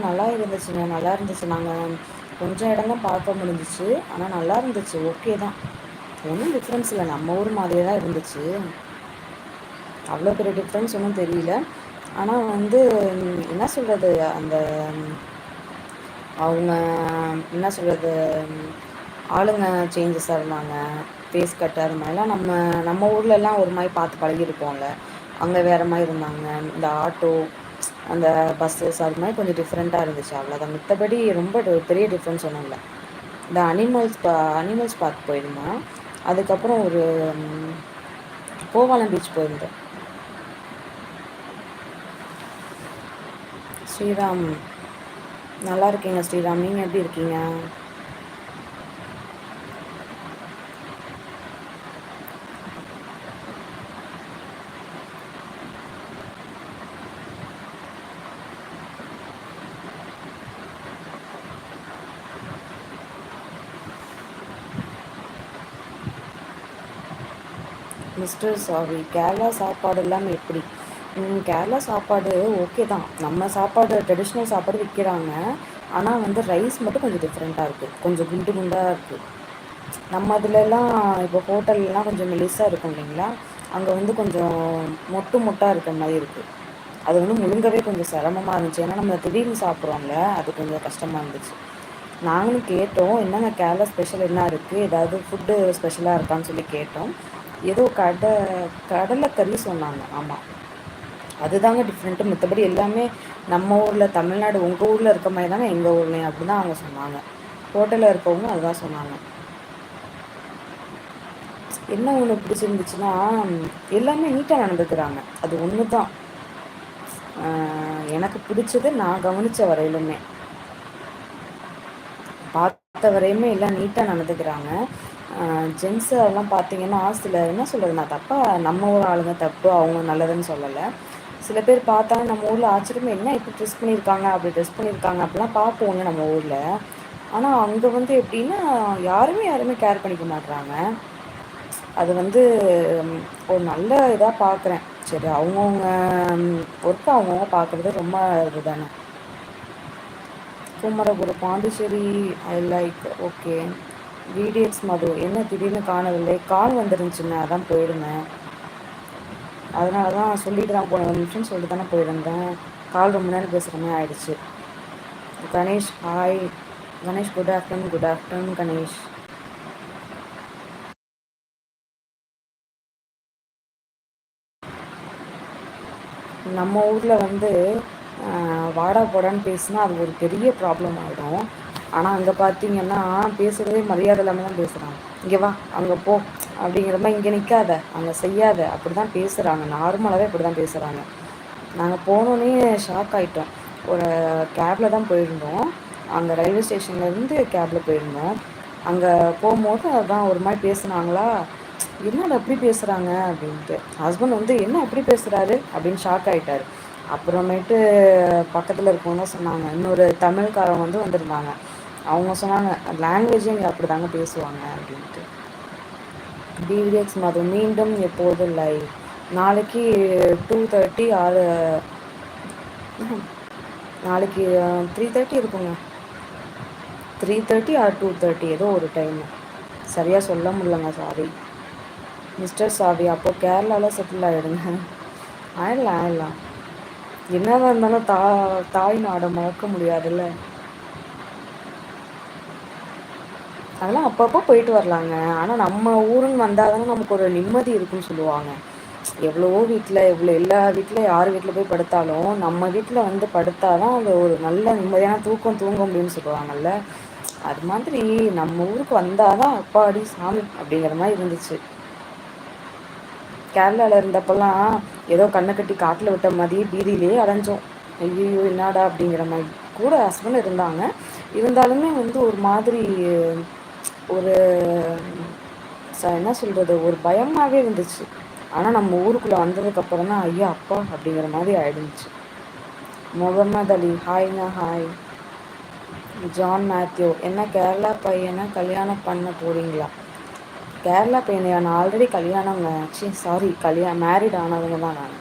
நல்லா இருந்துச்சுங்க, நல்லா இருந்துச்சு. நாங்க கொஞ்சம் இடம் தான் பார்க்க முடிஞ்சிச்சு. ஆனா நல்லா இருந்துச்சு. ஓகே தான். ஒண்ணும் டிஃப்ரென்ஸ் இல்ல. நம்ம ஊர் மாதிரியே தான் இருந்துச்சு. அவ்வளோ பெரிய டிஃப்ரென்ஸ் ஒண்ணும் தெரியல. ஆனா வந்து என்ன சொல்றது, அந்த அவங்க என்ன சொல்றது, ஆளுங்க சேஞ்சஸாக இருந்தாங்க. ஃபேஸ் கட்டு அது மாதிரிலாம் நம்ம ஊர்லலாம் ஒரு மாதிரி பார்த்து பழகியிருப்போம்ல. அங்கே வேறு மாதிரி இருந்தாங்க. இந்த ஆட்டோ, அந்த பஸ்ஸஸ் அது மாதிரி கொஞ்சம் டிஃப்ரெண்ட்டாக இருந்துச்சு, அவ்வளோதான். மித்தபடி ரொம்ப பெரிய டிஃப்ரென்ஸ் ஒன்றும் இல்லை. இந்த அனிமல்ஸ் பார்க் போயிருந்தோம். அதுக்கப்புறம் ஒரு கோவாலம் பீச் போயிருந்தோம். ஸ்ரீராம், நல்லா இருக்கீங்க ஸ்ரீராம், நீங்கள் எப்படி இருக்கீங்க? மிஸ்டர் சாரி, கேரளா சாப்பாடு இல்லாமல் எப்படி? கேரளா சாப்பாடு ஓகே தான். நம்ம சாப்பாடு ட்ரெடிஷ்னல் சாப்பாடு விற்கிறாங்க. ஆனால் வந்து ரைஸ் மட்டும் கொஞ்சம் டிஃப்ரெண்ட்டாக இருக்குது. கொஞ்சம் குண்டு குண்டாக இருக்குது. நம்ம அதுலலாம் இப்போ ஹோட்டல்லாம் கொஞ்சம் மெலிசாக இருக்கும் இல்லைங்களா? அங்கே வந்து கொஞ்சம் மொட்டு மொட்டாக இருக்கிற மாதிரி இருக்குது. அது வந்து முழுங்கவே கொஞ்சம் சிரமமாக இருந்துச்சு. ஏன்னா நம்ம திடீர்னு சாப்பிட்றோம்ல, அது கொஞ்சம் கஷ்டமாக இருந்துச்சு. நாங்களும் கேட்டோம், என்னங்க கேரளா ஸ்பெஷல் என்ன இருக்குது, ஏதாவது ஃபுட்டு ஸ்பெஷலாக இருக்கான்னு சொல்லி கேட்டோம். ஏதோ கடலைக்கறி சொன்னாங்க. ஆமாம், அதுதாங்க டிஃப்ரெண்ட்டு. மற்றபடி எல்லாமே நம்ம ஊரில், தமிழ்நாடு உங்கள் ஊரில் இருக்க மாதிரி தானே எங்கள் ஊர்லேயும், அப்படி தான் அவங்க சொன்னாங்க. ஹோட்டலில் இருக்கவங்க அதுதான் சொன்னாங்க. என்ன ஒன்று பிடிச்சிருந்துச்சுன்னா, எல்லாமே நீட்டாக நடந்துக்கிறாங்க. அது ஒன்று தான் எனக்கு பிடிச்சது. நான் கவனித்த வரையிலுமே, பார்த்த வரையுமே எல்லாம் நீட்டாக நடந்துக்கிறாங்க. ஜென்ஸு அதெல்லாம் பார்த்தீங்கன்னா, சில என்ன சொல்கிறது, நான் தப்பாக நம்ம ஊர் ஆளுங்க தப்பு, அவங்க நல்லதுன்னு சொல்லலை. சில பேர் பார்த்தா நம்ம ஊரில் ஆச்சரியமே, என்ன இப்படி ட்ரெஸ் பண்ணியிருக்காங்க, அப்படி ட்ரெஸ் பண்ணியிருக்காங்க அப்படிலாம் பார்ப்போங்க நம்ம ஊரில். ஆனால் அங்கே வந்து எப்படின்னா, யாருமே கேர் பண்ணிக்க மாட்றாங்க. அது வந்து ஒரு நல்ல இதாக பார்க்குறேன். சரி, அவங்கவுங்க ஒர்க்கு அவங்கவுங்க பார்க்குறது ரொம்ப இது தானே. Kumaraguru Pondicherry, I like. Okay. VDX Madhu, என்ன திடீர்னு காணவில்லை? கால் வந்துருந்துச்சுங்க, அதான் போயிருந்தேன். அதனால தான் சொல்லிட்டு தான் போனேன், ஒரு நிமிஷம் சொல்லிட்டு தானே போயிருந்தேன். கால் ரொம்ப நேரம் பேசுகிற மாதிரி ஆயிடுச்சு. Ganesh hi. Ganesh good afternoon, good afternoon Ganesh. நம்ம ஊரில் வந்து வாடா போடான்னு பேசினா அது ஒரு பெரிய ப்ராப்ளம் ஆகிடும். ஆனால் அங்கே பார்த்தீங்கன்னா பேசுகிறதே மரியாதை இல்லாமல் தான் பேசுகிறாங்க. இங்கே வா, அங்கே போ அப்படிங்கிற மாதிரி, இங்கே நிற்காத, அங்கே செய்யாத, அப்படி தான் பேசுகிறாங்க. நார்மலாகவே அப்படி தான் பேசுகிறாங்க. நாங்கள் போனோன்னே ஷாக் ஆகிட்டோம். ஒரு கேபில் தான் போயிருந்தோம். அங்கே ரயில்வே ஸ்டேஷன்லேருந்து கேபில் போயிருந்தோம். அங்கே போகும்போது அதான் ஒரு மாதிரி பேசுனாங்களா, என்னடா எப்படி பேசுகிறாங்க அப்படின்ட்டு. ஹஸ்பண்ட் வந்து என்ன எப்படி பேசுகிறாரு அப்படின்னு ஷாக் ஆகிட்டார். அப்புறமேட்டு பக்கத்தில் இருக்கவங்க சொன்னாங்க, இன்னொரு தமிழ்காரங்க வந்து வந்திருந்தாங்க. அவங்க சொன்னாங்க, லாங்குவேஜே இங்கே அப்படி தாங்க பேசுவாங்க அப்படின்ட்டு. டிவிஎக்ஸ் மது, மீண்டும் எப்போது லைவ்? நாளைக்கு 2:30 ஆறு, நாளைக்கு 3:30 இருக்குங்க. 3:30 ஆர் 2:30 ஏதோ ஒரு டைமு, சரியாக சொல்ல முடியலங்க, சாரி. மிஸ்டர் சாவி, அப்போ கேரளாவில் செட்டில் ஆகிடுங்க. ஆயிடலாம். என்னதான் இருந்தாலும் தாய் நாடை மறக்க முடியாதுல்ல. அதெல்லாம் அப்பப்போ போயிட்டு வரலாங்க. ஆனால் நம்ம ஊருன்னு வந்தால் தானே நமக்கு ஒரு நிம்மதி இருக்குன்னு சொல்லுவாங்க. எவ்வளவோ வீட்டில், எல்லா வீட்டில், யார் வீட்டில் போய் படுத்தாலும் நம்ம வீட்டில் வந்து படுத்தாதான் அது ஒரு நல்ல நிம்மதியான தூக்கம் தூங்க முடியும்னு சொல்லுவாங்கல்ல. அது மாதிரி நம்ம ஊருக்கு வந்தால் தான் அப்பாடி சாமி அப்படிங்கிற மாதிரி இருந்துச்சு. கேரளாவில் இருந்தப்போல்லாம் ஏதோ கண்ணை கட்டி காட்டில் விட்ட மாதிரி பீதியிலே அலைஞ்சோம். ஐயோ என்னடா அப்படிங்கிற மாதிரி. கூட ஹஸ்பண்ட் இருந்தாங்க. இருந்தாலுமே வந்து ஒரு மாதிரி, ஒரு என்ன சொல்கிறது, ஒரு பயமாகவே இருந்துச்சு. ஆனால் நம்ம ஊருக்குள்ளே வந்ததுக்கப்புறம் தான் ஐயா அப்பா அப்படிங்கிற மாதிரி ஆயிடுச்சு. முகமது அலி, ஹாய்ங்க ஹாய். ஜான் மேத்யூ, என்ன கேரளா பையனை கல்யாணம் பண்ண போகிறீங்களா? கேரளா பையனையா? நான் ஆல்ரெடி கல்யாணம் மேரிட் ஆனவங்க தான் நான்.